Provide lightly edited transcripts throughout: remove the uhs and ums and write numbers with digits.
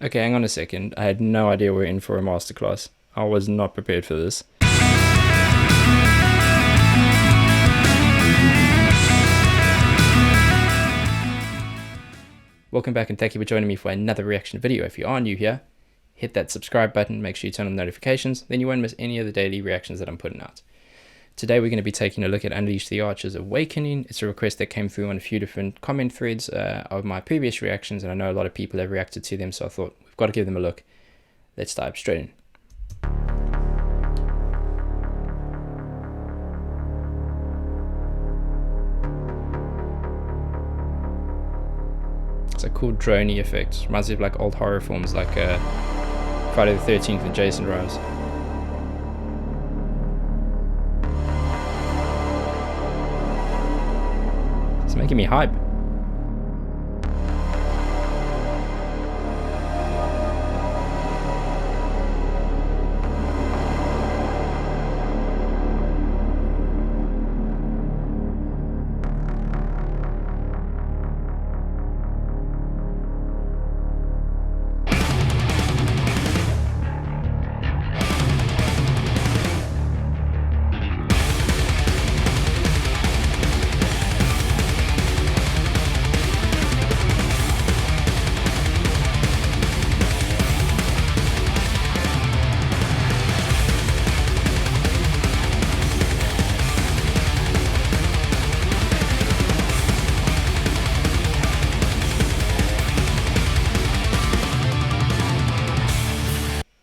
Okay, hang on a second. I had no idea we're in for a masterclass. I was not prepared for this. Welcome back and thank you for joining me for another reaction video. If you are new here, hit that subscribe button, make sure you turn on notifications, then you won't miss any of the daily reactions that I'm putting out. Today we're going to be taking a look at Unleash the Archer's Awakening. It's a request that came through on a few different comment threads of my previous reactions, and I know a lot of people have reacted to them, so I thought we've got to give them a look. Let's dive straight in. It's a cool droney effect. Reminds me of like old horror films like Friday the 13th and Jason Rose. It's making me hype.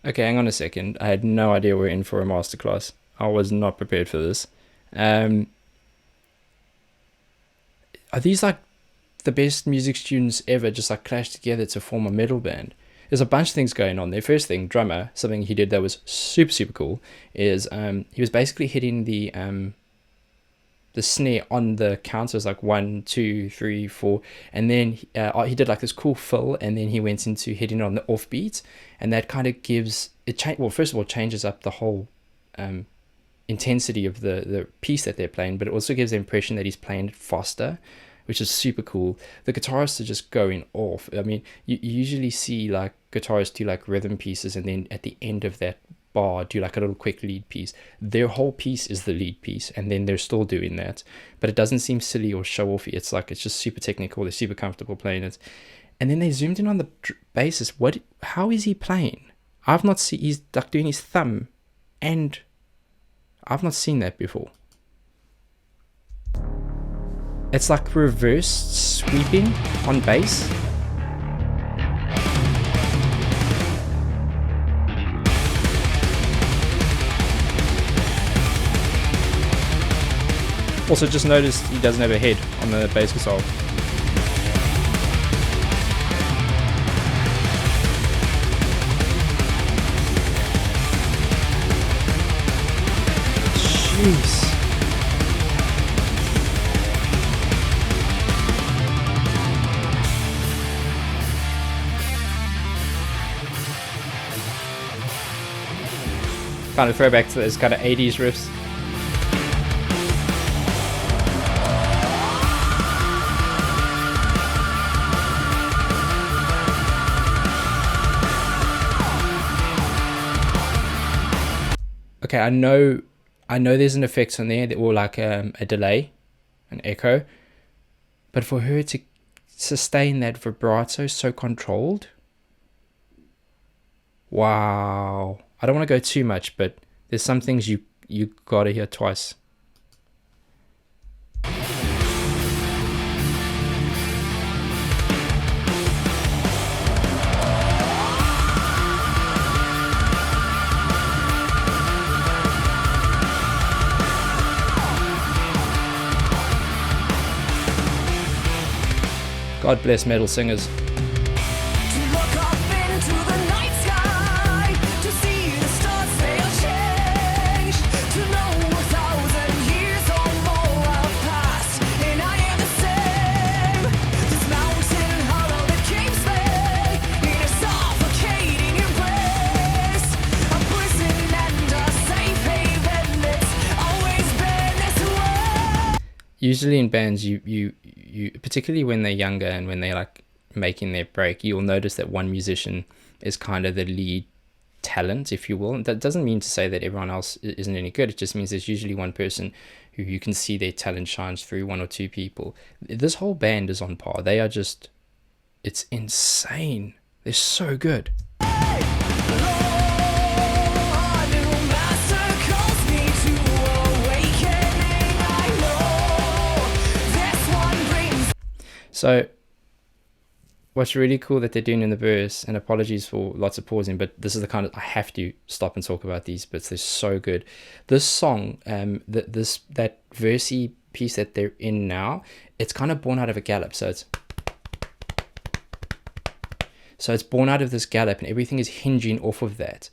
Okay, hang on a second. I had no idea we're in for a masterclass. I was not prepared for this. Are these like the best music students ever just like clashed together to form a metal band? There's a bunch of things going on there. First thing, drummer, something he did that was super cool is he was basically hitting the snare on the counters like 1, 2, 3, 4, and then he did like this cool fill, and then he went into hitting on the offbeat, and that kind of gives it well, first of all, changes up the whole intensity of the piece that they're playing, but it also gives the impression that he's playing it faster, which is super cool. The guitarists are just going off. I mean, you usually see like guitarists do like rhythm pieces, and then at the end of that bar do like a little quick lead piece. Their whole piece is the lead piece, and then they're still doing that, but it doesn't seem silly or show offy. It's like it's just super technical. They're super comfortable playing it. And then they zoomed in on the bassist. How is he playing? I've not seen, he's like doing his thumb, and I've not seen that before. It's like reverse sweeping on bass. Also, just noticed he doesn't have a head on the bass guitar. Jeez. Kind of throwback to those kind of 80s riffs. Okay, I know there's an effect on there, or like a delay, an echo, but for her to sustain that vibrato so controlled, wow. I don't want to go too much, but there's some things you gotta hear twice. God bless metal singers. Usually in bands, you particularly when they're younger and when they're like making their break. You'll notice that one musician is kind of the lead talent, if you will. And that doesn't mean to say that everyone else isn't any good. It just means there's usually one person who you can see their talent shines through, one or two people. This whole band is on par. They are just, it's insane. They're so good. So what's really cool that they're doing in the verse, and apologies for lots of pausing, but this is the kind of, I have to stop and talk about these bits. They're so good. This song, that versey piece that they're in now, it's kind of born out of a gallop. So it's born out of this gallop, and everything is hinging off of that.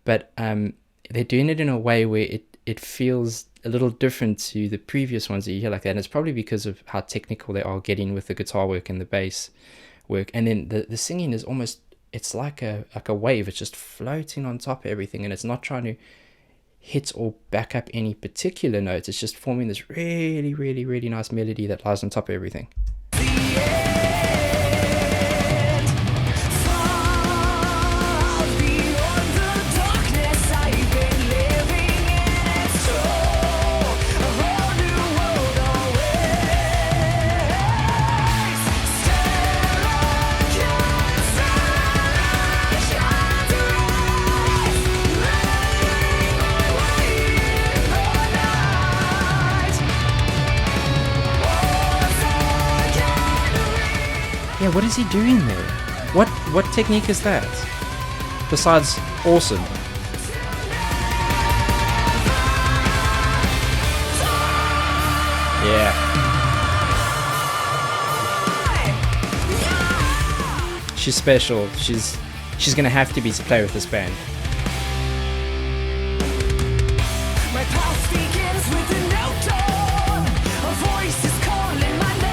But they're doing it in a way where it feels a little different to the previous ones that you hear like that. And it's probably because of how technical they are getting with the guitar work and the bass work. And then the singing is almost, it's like a wave. It's just floating on top of everything, and it's not trying to hit or back up any particular notes. It's just forming this really, really, really nice melody that lies on top of everything. Yeah, what is he doing there? What technique is that? Besides awesome. Yeah. She's special. She's gonna have to be to play with this band. My pulse begins with a note tone. A voice is calling my name.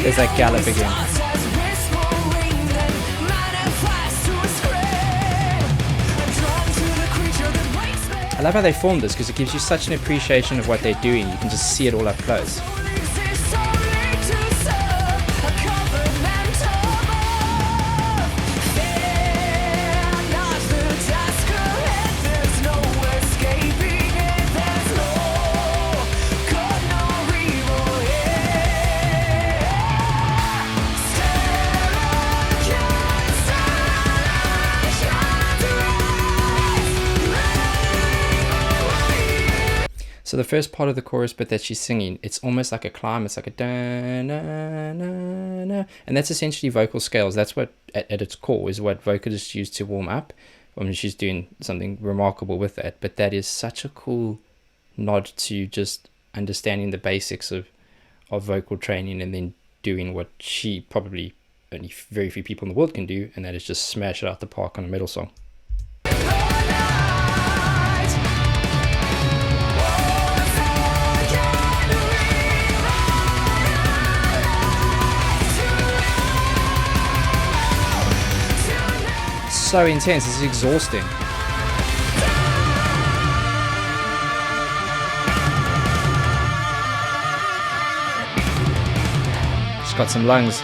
There's that gallop again. I love how they formed this, because it gives you such an appreciation of what they're doing. You can just see it all up close. So the first part of the chorus bit that she's singing, it's almost like a climb. It's like a da na na na, and that's essentially vocal scales. That's what at its core is what vocalists use to warm up. I mean, she's doing something remarkable with that, but that is such a cool nod to just understanding the basics of vocal training, and then doing what she probably only very few people in the world can do, and that is just smash it out the park on a metal song. So intense, it's exhausting. She's got some lungs.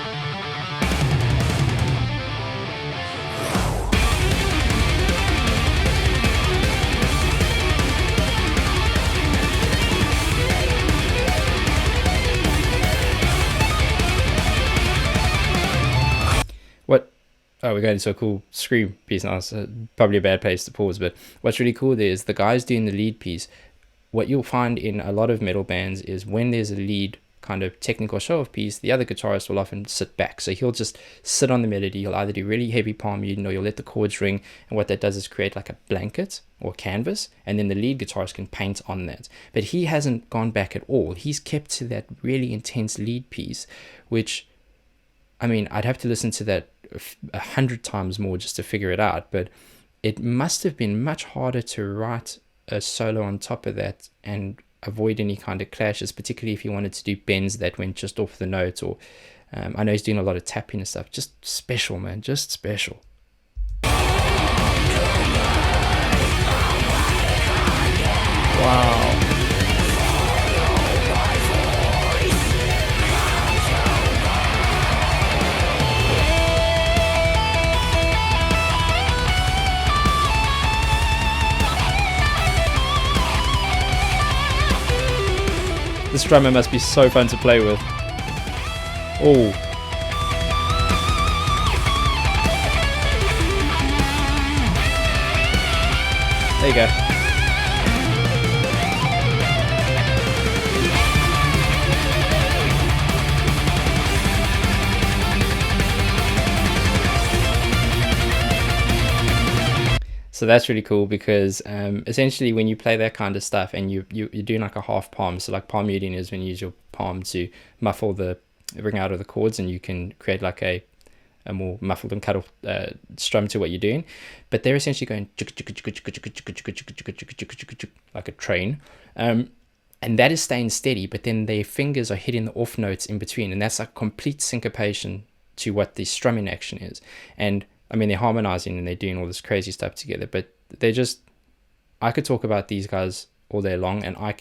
What? Oh, we're going to a cool scream piece now. So probably a bad place to pause, but what's really cool there is the guys doing the lead piece. What you'll find in a lot of metal bands is when there's a lead kind of technical show-off piece, the other guitarist will often sit back. So he'll just sit on the melody. He'll either do really heavy palm muting, or you'll let the chords ring. And what that does is create like a blanket or canvas, and then the lead guitarist can paint on that. But he hasn't gone back at all. He's kept to that really intense lead piece, which, I mean, I'd have to listen to that 100 times more just to figure it out, but it must have been much harder to write a solo on top of that and avoid any kind of clashes, particularly if you wanted to do bends that went just off the note, or I know he's doing a lot of tapping and stuff. Just special, man, just special. Wow. This drummer must be so fun to play with. Oh. There you go. So that's really cool because essentially when you play that kind of stuff and you're doing like a half palm, so like palm muting is when you use your palm to muffle the ring out of the chords, and you can create like a more muffled and cut off strum to what you're doing. But they're essentially going like a train. And that is staying steady, but then their fingers are hitting the off notes in between, and that's like complete syncopation to what the strumming action is. And I mean, they're harmonizing and they're doing all this crazy stuff together, but they're just, I could talk about these guys all day long, and I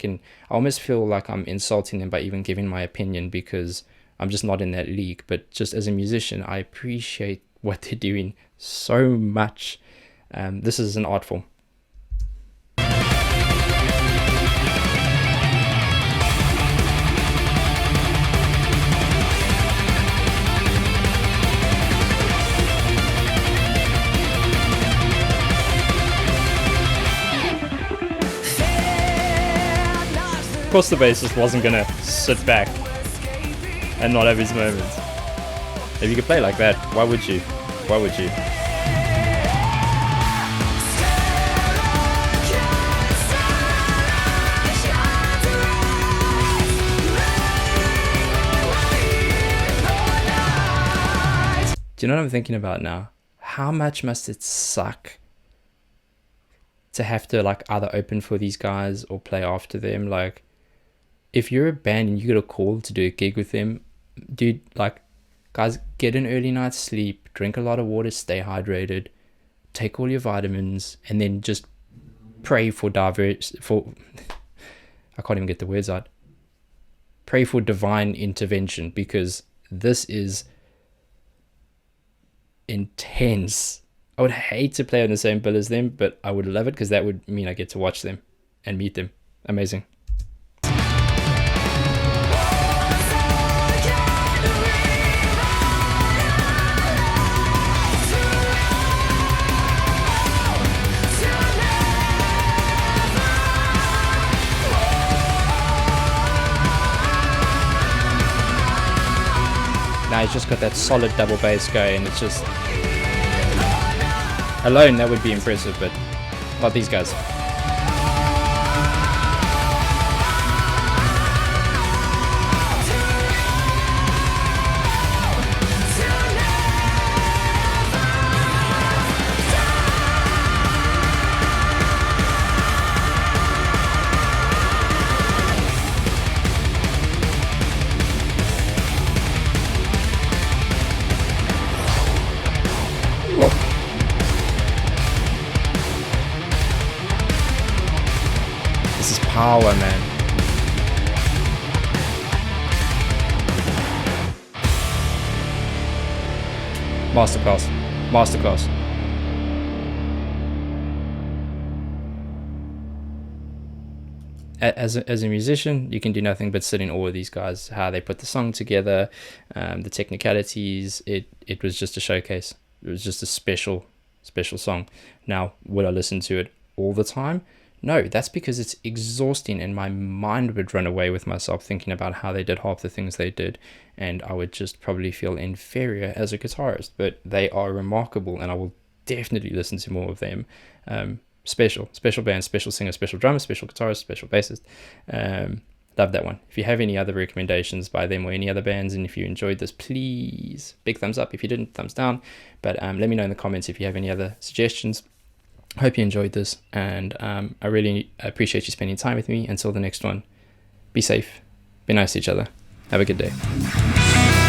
almost feel like I'm insulting them by even giving my opinion because I'm just not in that league. But just as a musician, I appreciate what they're doing so much. This is an art form. Of course the bassist wasn't gonna sit back and not have his moments. If you could play like that, why would you? Why would you? Do you know what I'm thinking about now? How much must it suck to have to like either open for these guys or play after them? Like, if you're a band and you get a call to do a gig with them, dude, like, guys, get an early night's sleep, drink a lot of water, stay hydrated, take all your vitamins, and then just pray for I can't even get the words out. Pray for divine intervention, because this is intense. I would hate to play on the same bill as them, but I would love it because that would mean I get to watch them and meet them. Amazing. Now he's just got that solid double bass going. It's just alone that would be impressive, but not these guys. This is power, man. Masterclass. Masterclass. As a musician, you can do nothing but sit in awe of these guys, how they put the song together, the technicalities. It was just a showcase. It was just a special song. Now, would I listen to it all the time? No, that's because it's exhausting and my mind would run away with myself thinking about how they did half the things they did, and I would just probably feel inferior as a guitarist. But they are remarkable, and I will definitely listen to more of them. Special band, special singer, special drummer, special guitarist, special bassist. Love that one. If you have any other recommendations by them or any other bands, and if you enjoyed this, please big thumbs up. If you didn't, thumbs down. But let me know in the comments if you have any other suggestions. Hope you enjoyed this, and I really appreciate you spending time with me. Until the next one, be safe, be nice to each other, have a good day.